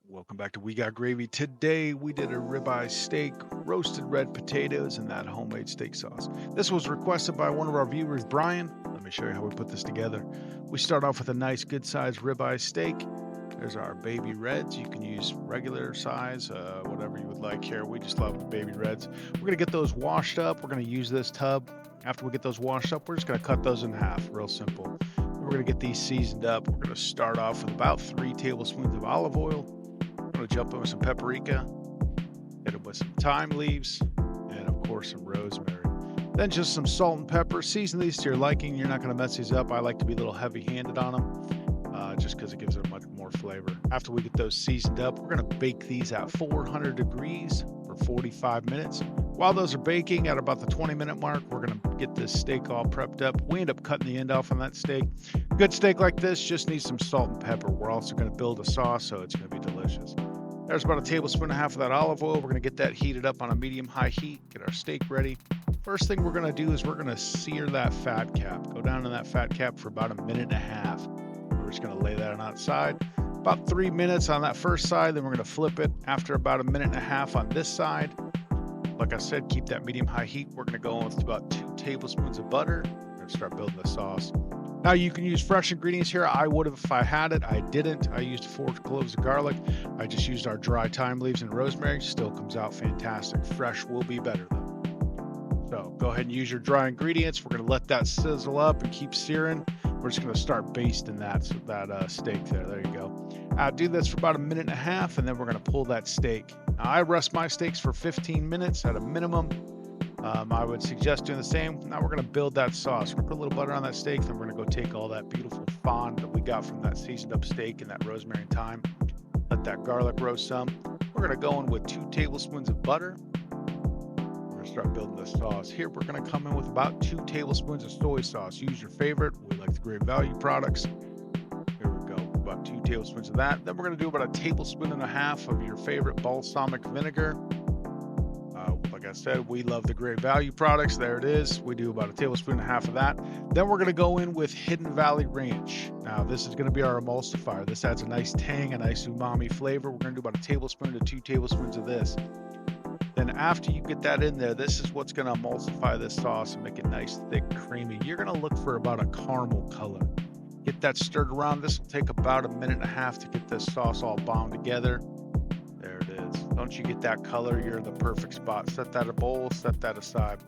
Welcome back to We Got Gravy. Today we did a ribeye steak, roasted red potatoes, and that homemade steak sauce. This was requested by one of our viewers, Brian. Let me show you how we put this together. We start off with a nice, good sized ribeye steak. There's our baby reds. You can use regular size, whatever you would like here. We just love the baby reds. We're going to get those washed up. We're going to use this tub. After we get those washed up, we're just going to cut those in half, real simple. We're going to get these seasoned up. We're going to start off with about 3 tablespoons of olive oil. I'm going to jump in with some paprika, hit it with some thyme leaves, and of course some rosemary. Then just some salt and pepper. Season these to your liking. You're not going to mess these up. I like to be a little heavy-handed on them, just because it gives it much more flavor. After we get those seasoned up, we're going to bake these at 400 degrees for 45 minutes. While those are baking at about the 20-minute mark, we're going to get this steak all prepped up. We end up cutting the end off on that steak. Good steak like this just needs some salt and pepper. We're also going to build a sauce, so it's going to be delicious. There's about a tablespoon and a half of that olive oil. We're going to get that heated up on a medium-high heat, get our steak ready. First thing we're going to do is we're going to sear that fat cap. Go down in that fat cap for about a minute and a half. We're just going to lay that on that side. About 3 minutes on that first side, then we're going to flip it. After about a minute and a half on this side, like I said, keep that medium-high heat. We're going to go in with about 2 tablespoons of butter. We're going to start building the sauce. Now you can use fresh ingredients here. I would have if I had it. I didn't. I used 4 cloves of garlic. I just used our dry thyme leaves and rosemary. Still comes out fantastic. Fresh will be better though. So go ahead and use your dry ingredients. We're going to let that sizzle up and keep searing. We're just going to start basting that steak there. There you go. Do this for about a minute and a half, and then we're going to pull that steak. Now, I rest my steaks for 15 minutes at a minimum. I would suggest doing the same. Now we're going to build that sauce. We're going to put a little butter on that steak. Then we're going to go take all that beautiful fond that we got from that seasoned up steak and that rosemary and thyme. Let that garlic roast some. We're going to go in with 2 tablespoons of butter. We're going to start building the sauce. Here we're going to come in with about 2 tablespoons of soy sauce. Use your favorite. We like the Great Value products. Here we go. About 2 tablespoons of that. Then we're going to do about a tablespoon and a half of your favorite balsamic vinegar. Like I said, we love the Great Value products. There it is. We do about a tablespoon and a half of that. Then we're going to go in with Hidden Valley Ranch. Now, this is going to be our emulsifier. This adds a nice tang, a nice umami flavor. We're going to do about a tablespoon to 2 tablespoons of this. Then after you get that in there, this is what's going to emulsify this sauce and make it nice, thick, creamy. You're going to look for about a caramel color. Get that stirred around. This will take about a minute and a half to get this sauce all bound together. There it is. Don't you get that color, you're in the perfect spot. Set that in a bowl, set that aside.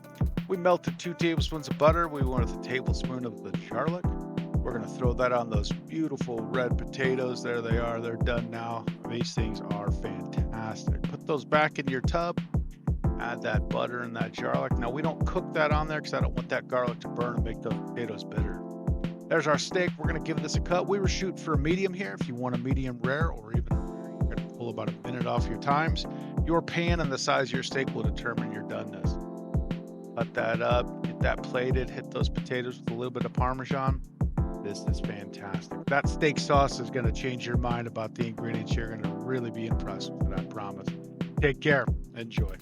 We melted 2 tablespoons of butter. We went with a tablespoon of the garlic. We're going to throw that on those beautiful red potatoes. There they are. They're done now. These things are fantastic. Put those back in your tub. Add that butter and that garlic. Now, we don't cook that on there because I don't want that garlic to burn and make those potatoes bitter. There's our steak. We're going to give this a cut. We were shooting for a medium here. If you want a medium rare or even a rare, you're going to pull about a minute off your times. Your pan and the size of your steak will determine your doneness. Cut that up, get that plated, hit those potatoes with a little bit of Parmesan. This is fantastic. That steak sauce is going to change your mind about the ingredients. You're going to really be impressed with it, I promise. Take care. Enjoy.